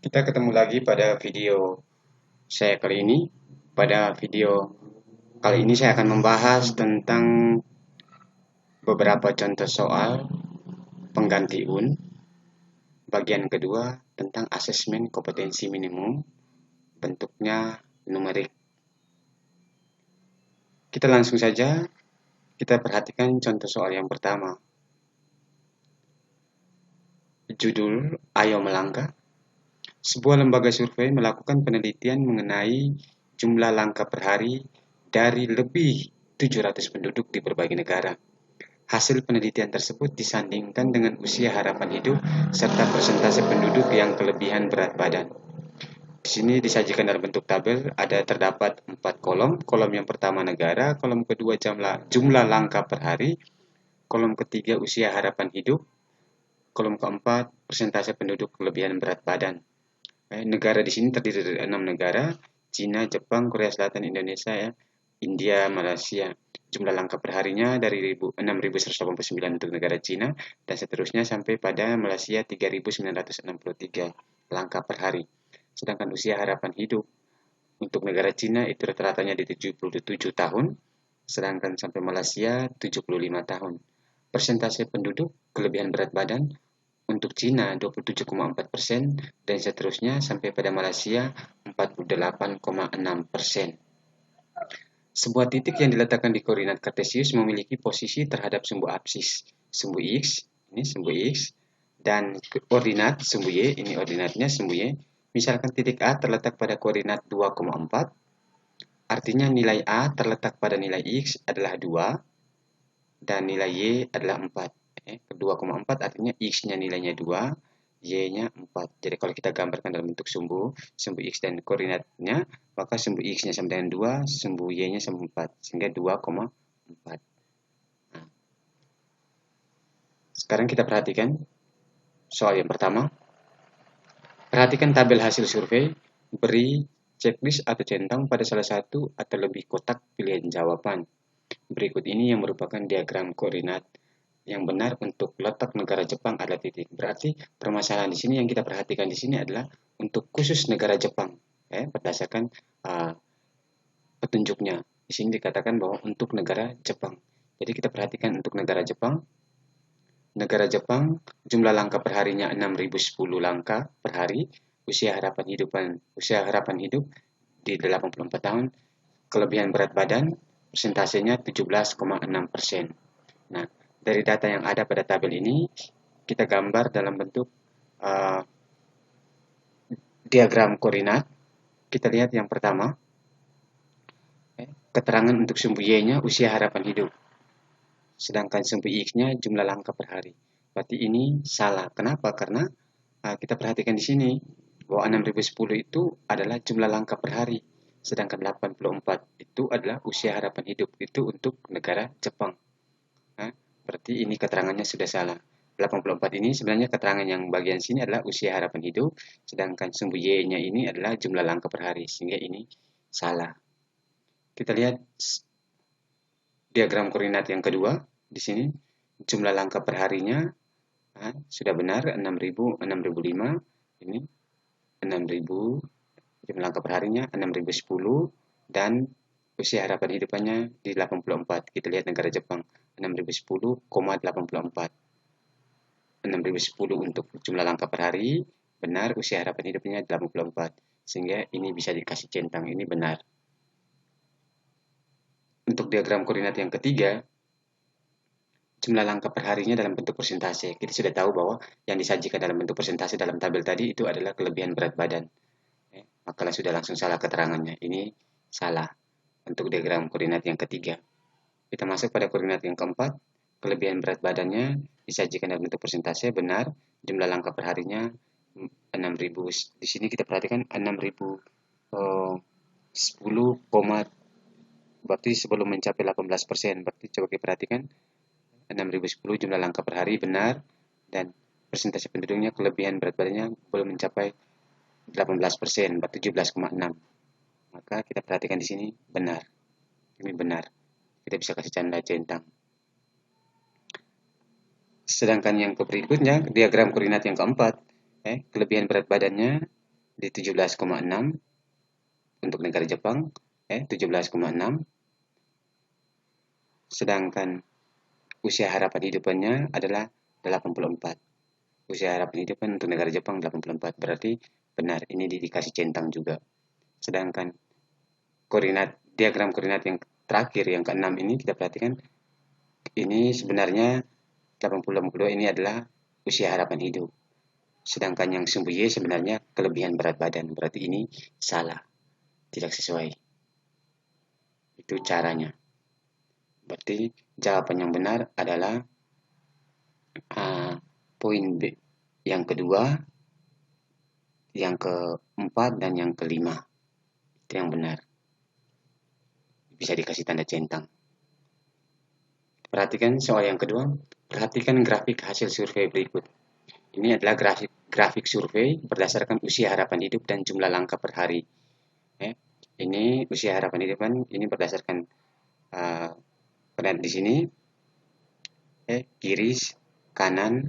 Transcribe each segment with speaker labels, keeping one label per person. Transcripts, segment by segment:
Speaker 1: Kita ketemu lagi pada video saya kali ini. Pada video kali ini saya akan membahas tentang beberapa contoh soal pengganti UN. Bagian kedua tentang asesmen kompetensi minimum, bentuknya numerik. Kita langsung saja, kita perhatikan contoh soal yang pertama. Judul Ayo Melangkah. Sebuah lembaga survei melakukan penelitian mengenai jumlah langkah per hari dari lebih 700 penduduk di berbagai negara. Hasil penelitian tersebut disandingkan dengan usia harapan hidup serta persentase penduduk yang kelebihan berat badan. Di sini disajikan dalam bentuk tabel, terdapat 4 kolom. Kolom yang pertama negara, kolom kedua jumlah langkah per hari, kolom ketiga usia harapan hidup, kolom keempat persentase penduduk kelebihan berat badan. Negara di sini terdiri dari 6 negara, Cina, Jepang, Korea Selatan, Indonesia, India, Malaysia. Jumlah langkah perharinya dari 6.189 untuk negara Cina dan seterusnya sampai pada Malaysia 3.963 langkah per hari. Sedangkan usia harapan hidup untuk negara Cina itu rata-ratanya di 77 tahun, sedangkan sampai Malaysia 75 tahun. Persentase penduduk kelebihan berat badan untuk Cina 27,4% dan seterusnya sampai pada Malaysia 48,6%. Sebuah titik yang diletakkan di koordinat kartesius memiliki posisi terhadap sumbu absis, sumbu X, ini sumbu X, dan koordinat sumbu Y, ini ordinatnya sumbu Y. Misalkan titik A terletak pada koordinat 2,4, artinya nilai A terletak pada nilai X adalah 2, dan nilai Y adalah 4. 2,4 artinya X-nya nilainya 2, Y-nya 4. Jadi kalau kita gambarkan dalam bentuk sumbu X dan koordinatnya, maka sumbu X-nya sama dengan 2, sumbu Y-nya sama 4, sehingga 2,4. Nah, sekarang kita perhatikan soal yang pertama. Perhatikan tabel hasil survei, beri checklist atau centang pada salah satu atau lebih kotak pilihan jawaban. Berikut ini yang merupakan diagram koordinat yang benar untuk letak negara Jepang adalah titik. Berarti permasalahan di sini yang kita perhatikan di sini adalah untuk khusus negara Jepang, berdasarkan petunjuknya. Di sini dikatakan bahwa untuk negara Jepang. Jadi kita perhatikan untuk negara Jepang. Negara Jepang jumlah langkah per harinya 6.010 langkah per hari. Usia harapan hidup di 84 tahun. Kelebihan berat badan persentasenya 17,6%. Nah, dari data yang ada pada tabel ini, kita gambar dalam bentuk diagram koordinat. Kita lihat yang pertama, keterangan untuk sumbu Y-nya usia harapan hidup. Sedangkan sumbu X-nya jumlah langkah per hari. Berarti ini salah. Kenapa? Karena kita perhatikan di sini bahwa 6.010 itu adalah jumlah langkah per hari. Sedangkan 84 itu adalah usia harapan hidup. Itu untuk negara Jepang. Berarti ini keterangannya sudah salah. 84 ini sebenarnya keterangan yang bagian sini adalah usia harapan hidup, sedangkan sumbu Y-nya ini adalah jumlah langkah per hari, sehingga ini salah. Kita lihat diagram koordinat yang kedua. Di sini jumlah langkah per harinya sudah benar 6.000, 6.005. Ini 6.000 jumlah langkah per harinya 6.010 dan usia harapan hidupannya di 84. Kita lihat negara Jepang 6.010,84. 6.010 untuk jumlah langkah per hari, benar, usia harapan hidupnya 84. Sehingga ini bisa dikasih centang, ini benar. Untuk diagram koordinat yang ketiga, jumlah langkah per harinya dalam bentuk persentase. Kita sudah tahu bahwa yang disajikan dalam bentuk persentase dalam tabel tadi itu adalah kelebihan berat badan. Maka sudah langsung salah keterangannya. Ini salah untuk diagram koordinat yang ketiga. Kita masuk pada koordinat yang keempat. Kelebihan berat badannya disajikan dalam bentuk persentase, benar. Jumlah langkah per harinya 6.000. Di sini kita perhatikan 6.010, berarti sebelum mencapai 18%. Berarti coba kita perhatikan 6.010 jumlah langkah per hari, benar. Dan persentase penduduknya kelebihan berat badannya belum mencapai 18%, berarti 17,6. Maka kita perhatikan di sini benar. Ini benar. Kita bisa kasih tanda centang. Sedangkan yang berikutnya, diagram koordinat yang keempat, kelebihan berat badannya di 17,6 untuk negara Jepang, 17,6, sedangkan usia harapan hidupannya adalah 84. Usia harapan hidupan untuk negara Jepang 84, berarti benar, ini dikasih centang juga. Sedangkan diagram koordinat yang terakhir, yang keenam ini kita perhatikan, ini sebenarnya 80-82 ini adalah usia harapan hidup. Sedangkan yang sumbu Y sebenarnya kelebihan berat badan, berarti ini salah, tidak sesuai. Itu caranya. Berarti jawaban yang benar adalah poin B yang kedua, yang keempat, dan yang kelima. Itu yang benar. Bisa dikasih tanda centang. Perhatikan soal yang kedua. Perhatikan grafik hasil survei berikut. Ini adalah grafik survei berdasarkan usia harapan hidup dan jumlah langkah per hari. Ini usia harapan hidup kan ini berdasarkan di sini kiri, kanan,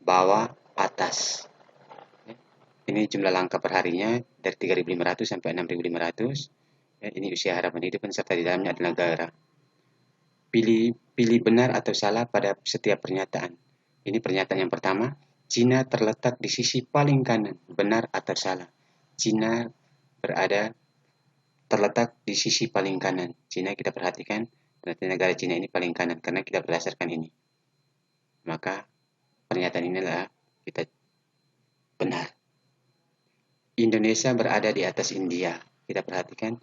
Speaker 1: bawah, atas. Ini jumlah langkah per harinya dari 3.500 sampai 6.500. Ini usia harapan hidup serta di dalamnya ada negara. Pilih benar atau salah pada setiap pernyataan. Ini pernyataan yang pertama, Cina terletak di sisi paling kanan. Benar atau salah? Cina terletak di sisi paling kanan. Cina kita perhatikan, berarti negara Cina ini paling kanan karena kita berdasarkan ini. Maka pernyataan inilah kita benar. Indonesia berada di atas India. Kita perhatikan,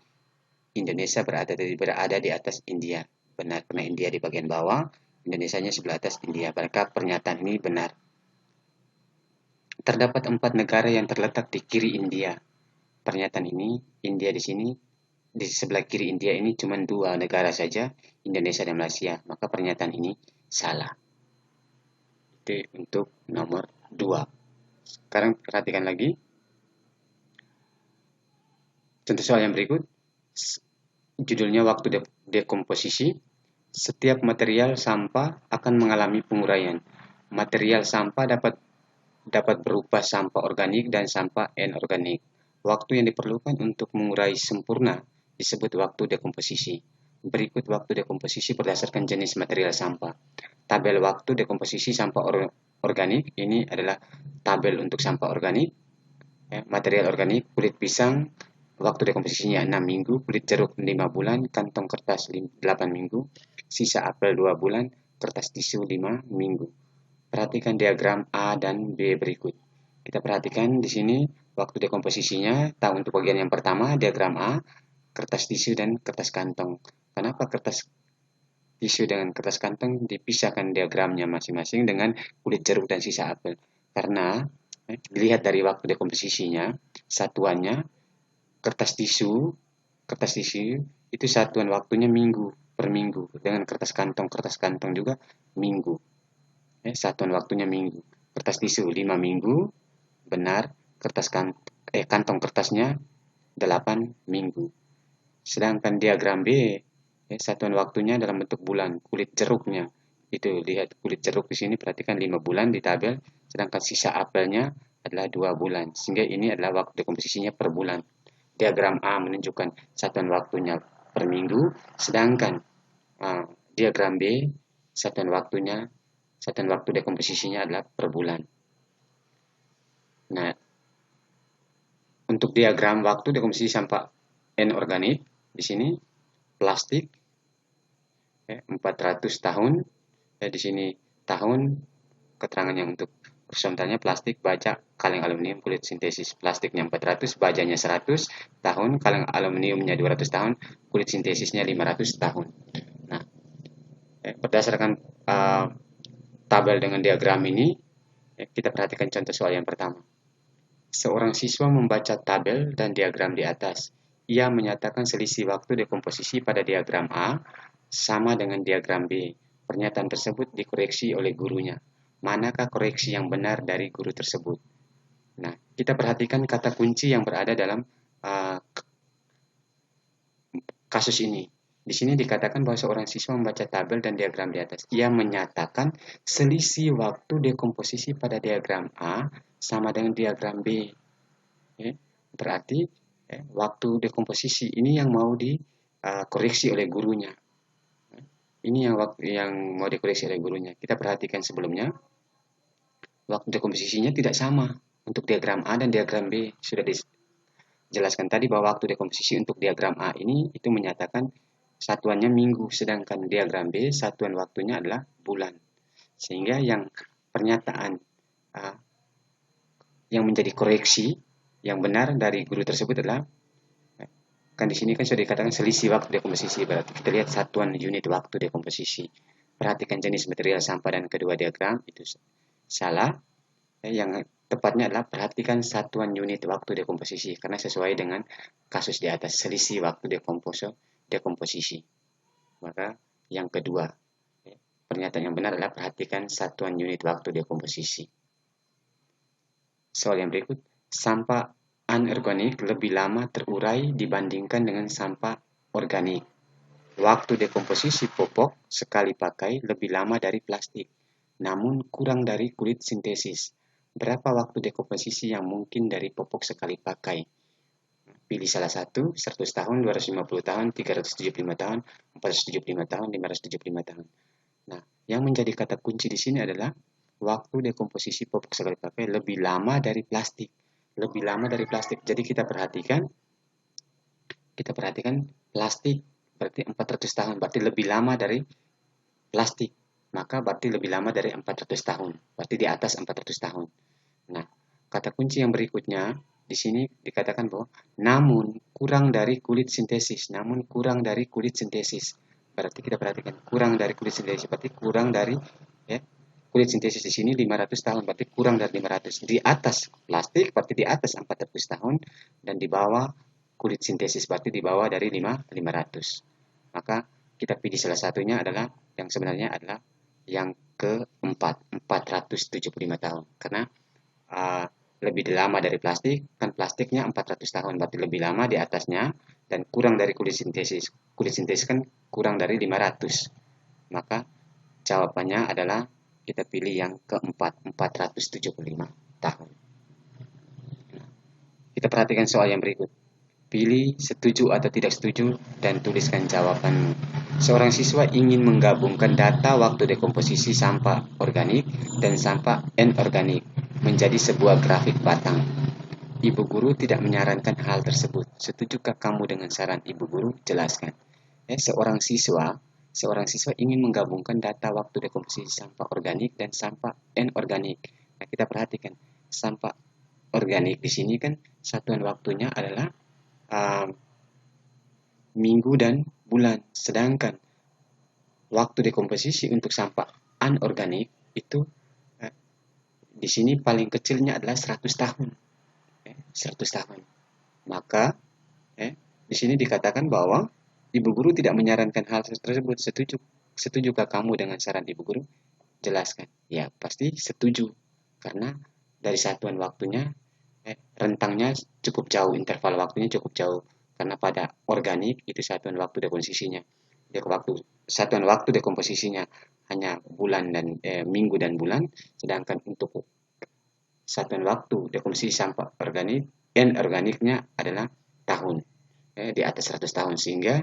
Speaker 1: Indonesia berada di atas India. Benar, karena India di bagian bawah, Indonesianya sebelah atas India. Maka pernyataan ini benar. Terdapat 4 negara yang terletak di kiri India. Pernyataan ini, India di sini, di sebelah kiri India ini cuma 2 negara saja, Indonesia dan Malaysia. Maka pernyataan ini salah. Itu untuk nomor 2. Sekarang perhatikan lagi. Contoh soal yang berikut. Judulnya waktu dekomposisi. Setiap material sampah akan mengalami penguraian. Material sampah dapat berupa sampah organik dan sampah anorganik. Waktu yang diperlukan untuk mengurai sempurna disebut waktu dekomposisi. Berikut waktu dekomposisi berdasarkan jenis material sampah. Tabel waktu dekomposisi sampah organik, ini adalah tabel untuk sampah organik. Material organik, kulit pisang, waktu dekomposisinya 6 minggu, kulit jeruk 5 bulan, kantong kertas 8 minggu, sisa apel 2 bulan, kertas tisu 5 minggu. Perhatikan diagram A dan B berikut. Kita perhatikan di sini waktu dekomposisinya, untuk bagian yang pertama, diagram A, kertas tisu dan kertas kantong. Kenapa kertas tisu dengan kertas kantong dipisahkan diagramnya masing-masing dengan kulit jeruk dan sisa apel? Karena dilihat dari waktu dekomposisinya, satuannya kertas tisu itu satuan waktunya minggu per minggu, dengan kertas kantong juga minggu. Satuan waktunya minggu. Kertas tisu 5 minggu, benar. Kantong kertasnya 8 minggu. Sedangkan diagram B, satuan waktunya dalam bentuk bulan. Kulit jeruknya, itu lihat kulit jeruk di sini, perhatikan 5 bulan di tabel, sedangkan sisa apelnya adalah 2 bulan. Sehingga ini adalah waktu dekomposisinya per bulan. Diagram A menunjukkan satuan waktunya per minggu, sedangkan diagram B satuan waktu dekomposisinya adalah per bulan. Nah, untuk diagram waktu dekomposisi sampah anorganik di sini plastik 400 tahun, di sini tahun, keterangan yang untuk horizontalnya plastik, baja, kaleng aluminium, kulit sintesis. Plastiknya 400, bajanya 100 tahun, kaleng aluminiumnya 200 tahun, kulit sintesisnya 500 tahun. Nah, berdasarkan tabel dengan diagram ini, kita perhatikan contoh soal yang pertama. Seorang siswa membaca tabel dan diagram di atas. Ia menyatakan selisih waktu dekomposisi pada diagram A sama dengan diagram B. Pernyataan tersebut dikoreksi oleh gurunya. Manakah koreksi yang benar dari guru tersebut? Nah, kita perhatikan kata kunci yang berada dalam kasus ini. Di sini dikatakan bahwa seorang siswa membaca tabel dan diagram di atas. Ia menyatakan selisih waktu dekomposisi pada diagram A sama dengan diagram B. berarti waktu dekomposisi ini yang mau dikoreksi oleh gurunya. Ini yang mau dikoreksi oleh gurunya. Kita perhatikan sebelumnya, waktu dekomposisinya tidak sama untuk diagram A dan diagram B. Sudah dijelaskan tadi bahwa waktu dekomposisi untuk diagram A ini itu menyatakan satuannya minggu, sedangkan diagram B satuan waktunya adalah bulan. Sehingga yang pernyataan yang menjadi koreksi yang benar dari guru tersebut adalah, kan di sini kan sudah dikatakan selisih waktu dekomposisi, berarti kita lihat satuan unit waktu dekomposisi. Perhatikan jenis material sampah dan kedua diagram, itu salah. Yang tepatnya adalah perhatikan satuan unit waktu dekomposisi, karena sesuai dengan kasus di atas, selisih waktu dekomposisi. Maka yang kedua, pernyataan yang benar adalah perhatikan satuan unit waktu dekomposisi. Soal yang berikut, sampah anorganik lebih lama terurai dibandingkan dengan sampah organik. Waktu dekomposisi popok sekali pakai lebih lama dari plastik, namun kurang dari kulit sintesis. Berapa waktu dekomposisi yang mungkin dari popok sekali pakai? Pilih salah satu, 100 tahun, 250 tahun, 375 tahun, 475 tahun, 575 tahun. Nah, yang menjadi kata kunci di sini adalah waktu dekomposisi popok sekali pakai lebih lama dari plastik. Lebih lama dari plastik. Jadi kita perhatikan plastik berarti 400 tahun, berarti lebih lama dari plastik. Maka berarti lebih lama dari 400 tahun, berarti di atas 400 tahun. Nah, kata kunci yang berikutnya di sini dikatakan bahwa namun kurang dari kulit sintesis. Namun kurang dari kulit sintesis. Berarti kita perhatikan kurang dari kulit sintesis, berarti kurang dari kulit sintesis di sini 500 tahun, berarti kurang dari 500. Di atas plastik berarti di atas 400 tahun, dan di bawah kulit sintesis berarti di bawah dari 500. Maka kita pilih salah satunya adalah yang sebenarnya adalah yang keempat, 475 tahun. Karena lebih lama dari plastik, kan plastiknya 400 tahun, berarti lebih lama di atasnya, dan kurang dari kulit sintesis. Kulit sintesis kan kurang dari 500. Maka jawabannya adalah kita pilih yang keempat, 475 tahun. Kita perhatikan soal yang berikut. Pilih setuju atau tidak setuju dan tuliskan jawaban. Seorang siswa ingin menggabungkan data waktu dekomposisi sampah organik dan sampah anorganik menjadi sebuah grafik batang. Ibu guru tidak menyarankan hal tersebut. Setujukah kamu dengan saran ibu guru? Jelaskan. Seorang siswa ingin menggabungkan data waktu dekomposisi sampah organik dan sampah anorganik. Nah, kita perhatikan sampah organik di sini kan satuan waktunya adalah minggu dan bulan. Sedangkan waktu dekomposisi untuk sampah anorganik itu di sini paling kecilnya adalah 100 tahun. 100 tahun. Maka di sini dikatakan bahwa ibu guru tidak menyarankan hal tersebut. Setujukah kamu dengan saran ibu guru? Jelaskan. Ya, pasti setuju. Karena dari satuan waktunya, rentangnya cukup jauh, interval waktunya cukup jauh. Karena pada organik itu satuan waktu dekomposisinya. Satuan waktu dekomposisinya hanya bulan dan minggu dan bulan, sedangkan untuk satuan waktu dekomposisi sampah anorganiknya adalah tahun, di atas 100 tahun, sehingga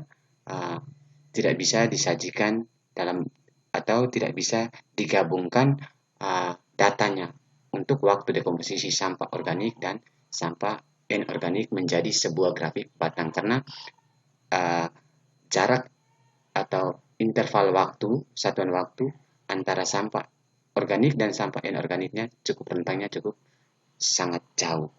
Speaker 1: tidak bisa disajikan dalam atau tidak bisa digabungkan datanya untuk waktu dekomposisi sampah organik dan sampah anorganik menjadi sebuah grafik batang, karena jarak atau interval waktu, satuan waktu antara sampah organik dan sampah anorganiknya rentangnya cukup sangat jauh.